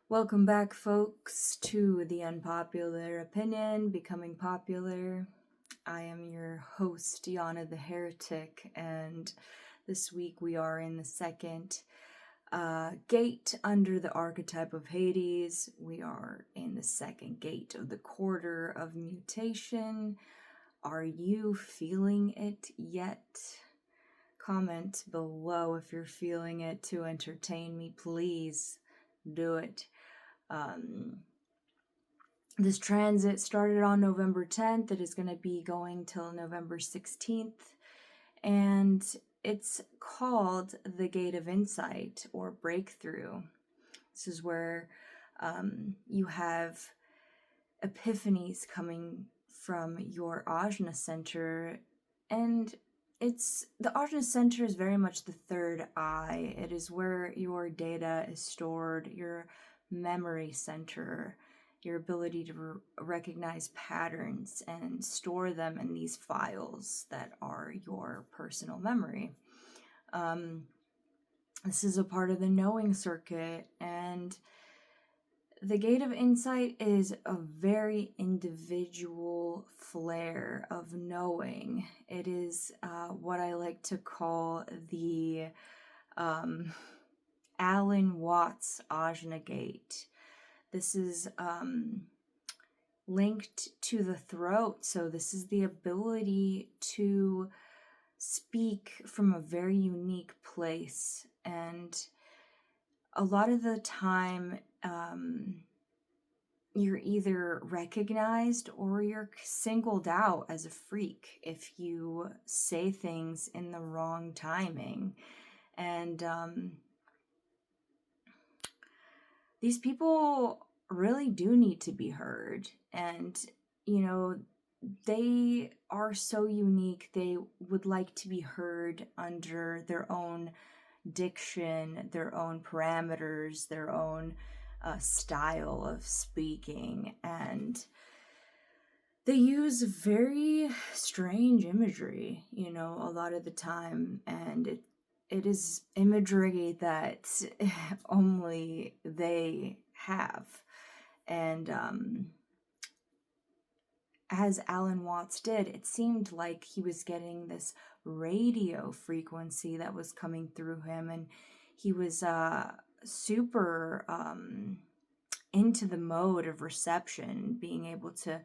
Welcome back, folks, to the Unpopular Opinion Becoming Popular. I am your host, Yana the Heretic, and this week we are in the second gate under the archetype of Hades. We are in the second gate of the quarter of mutation. Are you feeling it yet? Comment below if you're feeling it to entertain me, please. Do it. This transit started on November 10th. It is going to be going till November 16th. And it's called the Gate of Insight or Breakthrough. This is where you have epiphanies coming from your Ajna center. And the Ajna center is very much the third eye. It is where your data is stored, your memory center, your ability to recognize patterns and store them in these files that are your personal memory. This is a part of the knowing circuit, and the Gate of Insight is a very individual flare of knowing. It is what I like to call the Alan Watts Ajna Gate. This is linked to the throat, so this is the ability to speak from a very unique place. And a lot of the time, you're either recognized or you're singled out as a freak if you say things in the wrong timing. And these people really do need to be heard. And, they are so unique. They would like to be heard under their own diction, their own parameters, their own style of speaking. And they use very strange imagery, a lot of the time. And it is imagery that only they have. And as Alan Watts did, it seemed like he was getting this radio frequency that was coming through him, and he was super into the mode of reception, being able to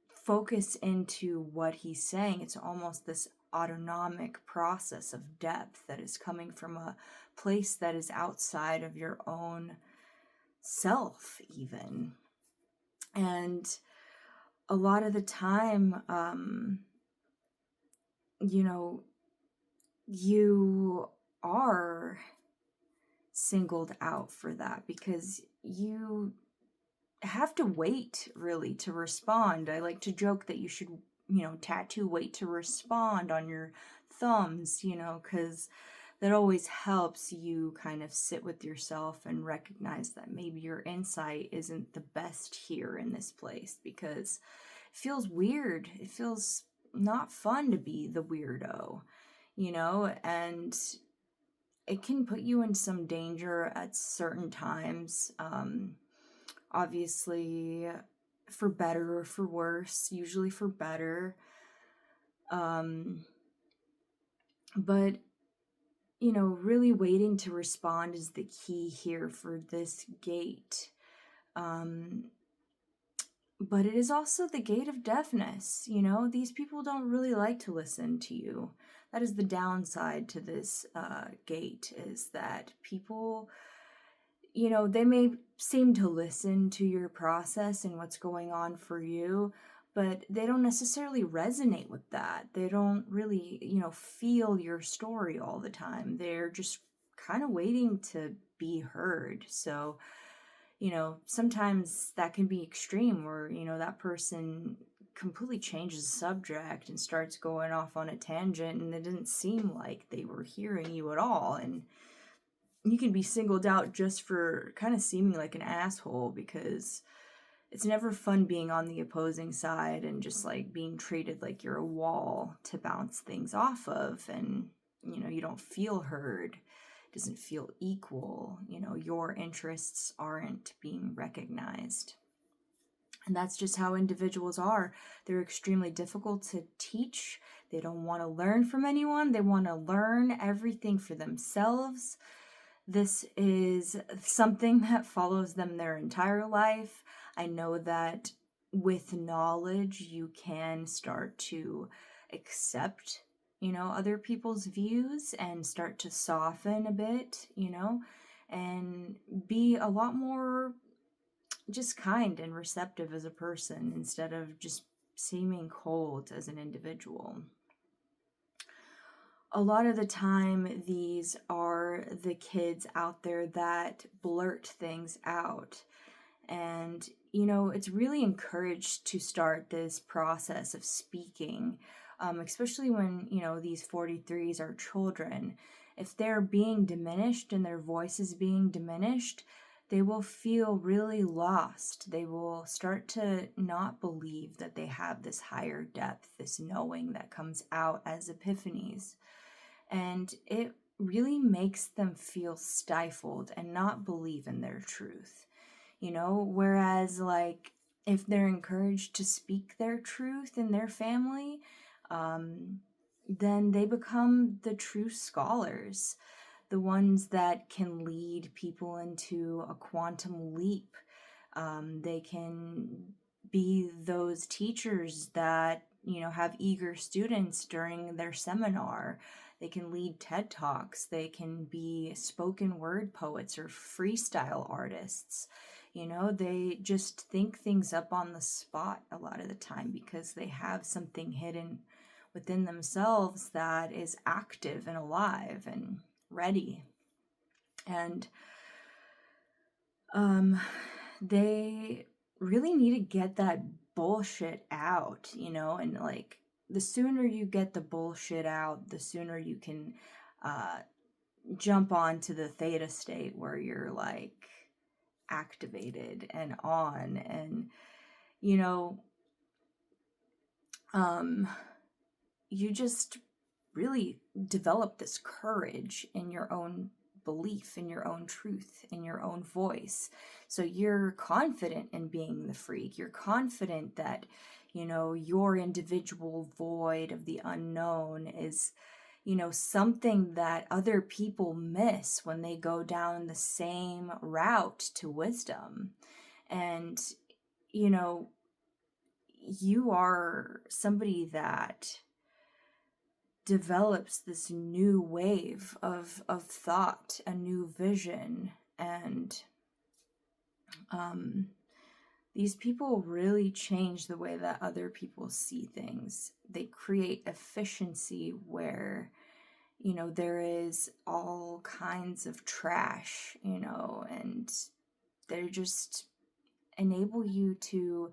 focus into what he's saying. It's almost this autonomic process of depth that is coming from a place that is outside of your own self, even. And a lot of the time, you are singled out for that because you have to wait really to respond. I like to joke that you should, tattoo wait to respond on your thumbs, because that always helps you kind of sit with yourself and recognize that maybe your insight isn't the best here in this place, because it feels weird. It feels not fun to be the weirdo, and it can put you in some danger at certain times. Obviously, for better or for worse, usually for better. But really waiting to respond is the key here for this gate. But it is also the gate of deafness. These people don't really like to listen to you. That is the downside to this gate, is that people, they may seem to listen to your process and what's going on for you, but they don't necessarily resonate with that. They don't really, feel your story all the time. They're just kind of waiting to be heard. So, sometimes that can be extreme where, that person completely changes the subject and starts going off on a tangent, and it didn't seem like they were hearing you at all. And you can be singled out just for kind of seeming like an asshole, because it's never fun being on the opposing side and just like being treated like you're a wall to bounce things off of, and you don't feel heard. doesn't feel equal. Your interests aren't being recognized. And that's just how individuals are. They're extremely difficult to teach. They don't want to learn from anyone. They want to learn everything for themselves. This is something that follows them their entire life. I know that with knowledge, you can start to accept, other people's views and start to soften a bit, and be a lot more just kind and receptive as a person instead of just seeming cold as an individual. A lot of the time, these are the kids out there that blurt things out. And, it's really encouraged to start this process of speaking, especially when, these 43s are children. If they're being diminished and their voice is being diminished, they will feel really lost. They will start to not believe that they have this higher depth, this knowing that comes out as epiphanies. And it really makes them feel stifled and not believe in their truth. Whereas like if they're encouraged to speak their truth in their family, then they become the true scholars, the ones that can lead people into a quantum leap. They can be those teachers that, have eager students during their seminar. They can lead TED Talks. They can be spoken word poets or freestyle artists. They just think things up on the spot a lot of the time because they have something hidden within themselves that is active and alive and ready. And they really need to get that bullshit out, and like the sooner you get the bullshit out, the sooner you can jump on to the theta state where you're like activated and on, and you just really develop this courage in your own belief, in your own truth, in your own voice. So you're confident in being the freak. You're confident that, your individual void of the unknown is, something that other people miss when they go down the same route to wisdom. And, you are somebody that develops this new wave of thought, a new vision, and these people really change the way that other people see things. They create efficiency where, there is all kinds of trash, and they just enable you to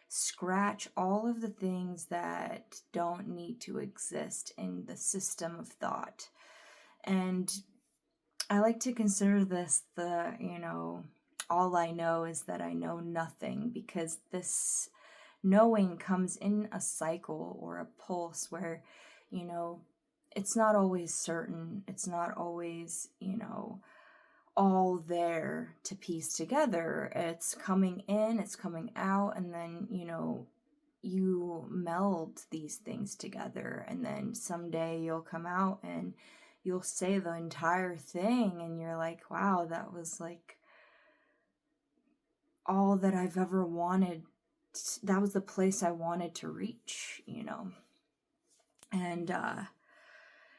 scratch all of the things that don't need to exist in the system of thought. And I like to consider this all I know is that I know nothing, because this knowing comes in a cycle or a pulse where, it's not always certain. It's not always, all there to piece together. It's coming in, it's coming out, and then, you meld these things together, and then someday you'll come out and you'll say the entire thing, and you're like, wow, that was like all that I've ever wanted. That was the place I wanted to reach, and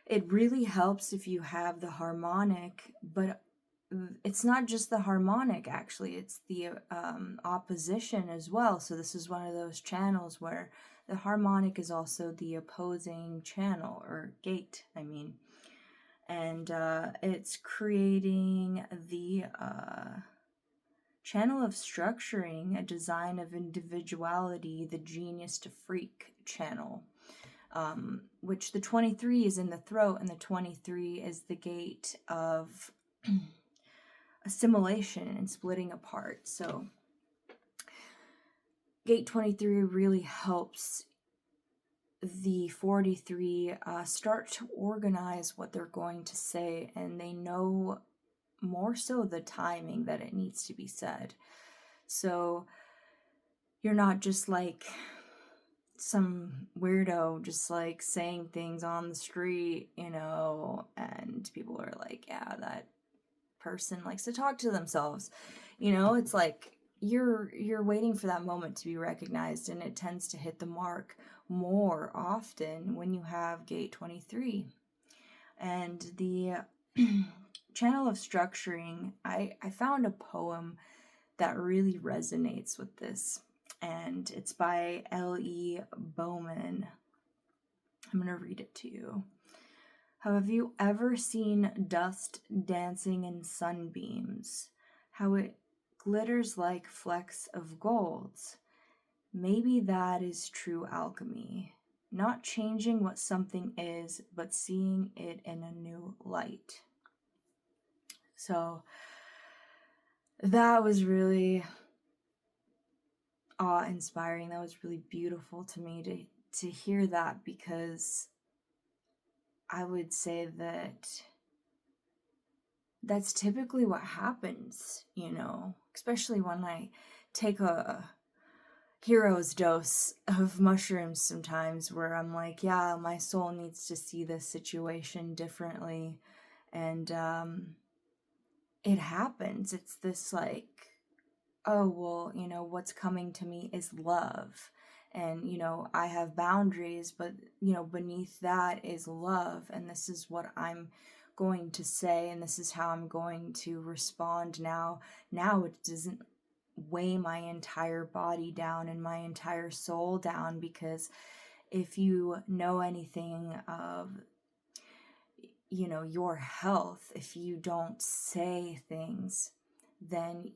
it really helps if you have the harmonic, but it's not just the harmonic, actually, it's the opposition as well. So this is one of those channels where the harmonic is also the opposing channel, or gate, and it's creating the channel of structuring a design of individuality, the genius to freak channel, which the 23 is in the throat, and the 23 is the gate of assimilation and splitting apart. So gate 23 really helps the 43 start to organize what they're going to say, and they know more so the timing that it needs to be said. So you're not just like some weirdo just like saying things on the street, and people are like, yeah, that person likes to talk to themselves. It's like you're waiting for that moment to be recognized, and it tends to hit the mark more often when you have gate 23. And the channel of structuring, I found a poem that really resonates with this, and it's by L.E. Bowman. I'm going to read it to you. Have you ever seen dust dancing in sunbeams? How it glitters like flecks of gold. Maybe that is true alchemy. Not changing what something is, but seeing it in a new light. So that was really awe-inspiring. That was really beautiful to me to hear that, because I would say that's typically what happens, especially when I take a hero's dose of mushrooms sometimes, where I'm like, yeah, my soul needs to see this situation differently. And it happens. It's this like, oh, well, what's coming to me is love. And, I have boundaries, but, beneath that is love. And this is what I'm going to say, and this is how I'm going to respond now. Now it doesn't weigh my entire body down and my entire soul down, because if you know anything of, your health, if you don't say things, then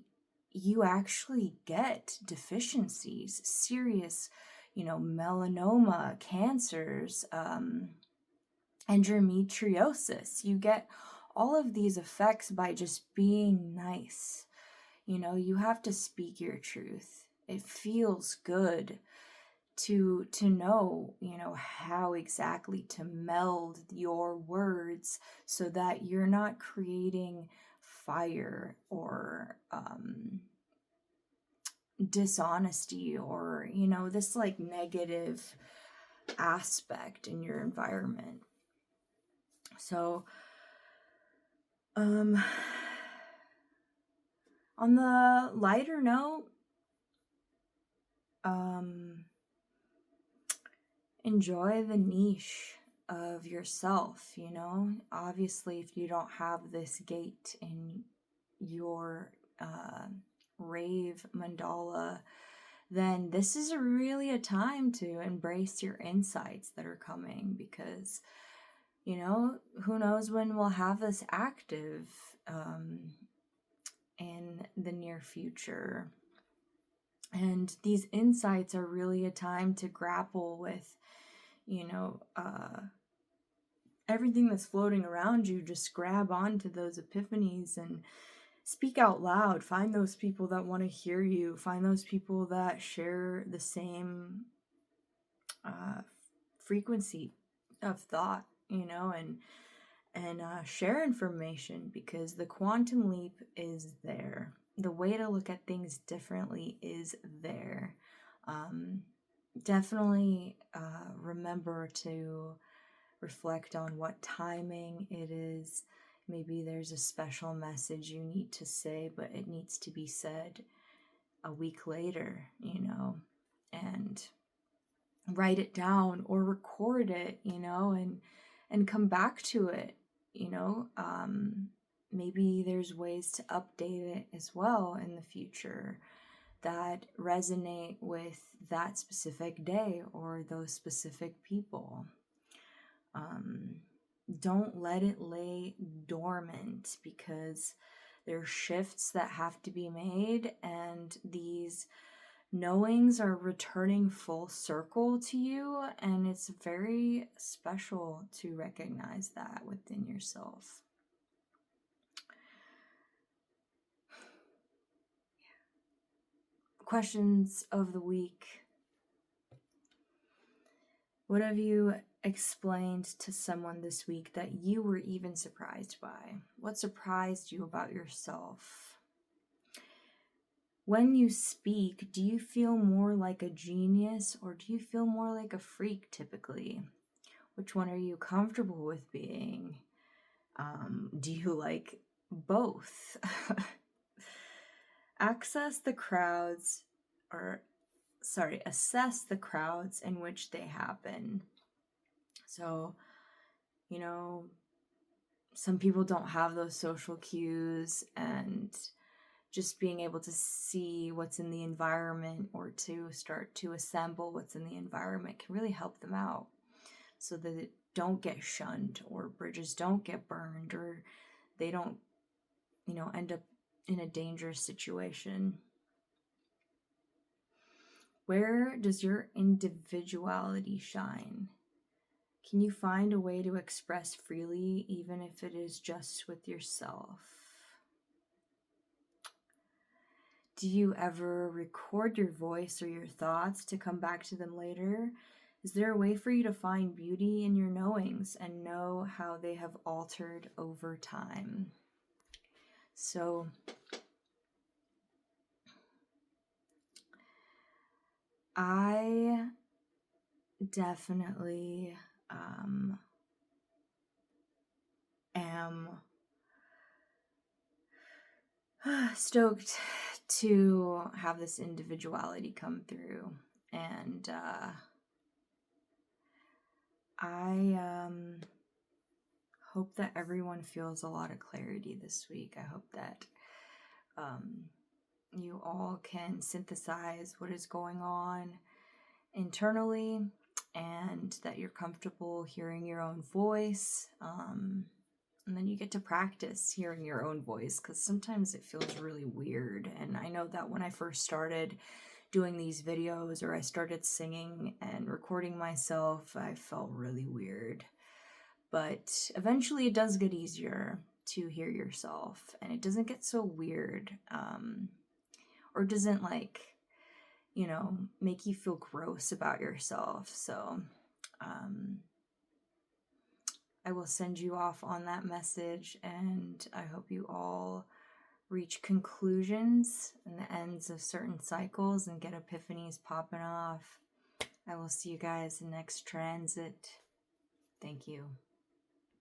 you actually get deficiencies, serious, melanoma, cancers, endometriosis. You get all of these effects by just being nice. You have to speak your truth. It feels good to know, how exactly to meld your words so that you're not creating fire or dishonesty or, this like negative aspect in your environment. So, on the lighter note, enjoy the niche of yourself, Obviously, if you don't have this gate in your rave mandala, then this is really a time to embrace your insights that are coming, because, who knows when we'll have this active in the near future. And these insights are really a time to grapple with, everything that's floating around you. Just grab onto those epiphanies and speak out loud. Find those people that want to hear you. Find those people that share the same frequency of thought, and share information, because the quantum leap is there. The way to look at things differently is there. Definitely remember to reflect on what timing it is. Maybe there's a special message you need to say, but it needs to be said a week later, and write it down or record it, and come back to it, maybe there's ways to update it as well in the future that resonate with that specific day or those specific people. Don't let it lay dormant, because there are shifts that have to be made, and these knowings are returning full circle to you, and it's very special to recognize that within yourself. Questions of the week. What have you explained to someone this week that you were even surprised by? What surprised you about yourself? When you speak, do you feel more like a genius or do you feel more like a freak typically? Which one are you comfortable with being? Do you like both? Assess the crowds in which they happen. So, some people don't have those social cues, and just being able to see what's in the environment or to start to assemble what's in the environment can really help them out so that it don't get shunned or bridges don't get burned or they don't, end up in a dangerous situation. Where does your individuality shine? Can you find a way to express freely, even if it is just with yourself? Do you ever record your voice or your thoughts to come back to them later? Is there a way for you to find beauty in your knowings and know how they have altered over time? So, I definitely am stoked to have this individuality come through, and I hope that everyone feels a lot of clarity this week. I hope that you all can synthesize what is going on internally and that you're comfortable hearing your own voice. And then you get to practice hearing your own voice because sometimes it feels really weird. And I know that when I first started doing these videos or I started singing and recording myself, I felt really weird. But eventually it does get easier to hear yourself and it doesn't get so weird or doesn't make you feel gross about yourself. So I will send you off on that message, and I hope you all reach conclusions and the ends of certain cycles and get epiphanies popping off. I will see you guys in next transit. Thank you.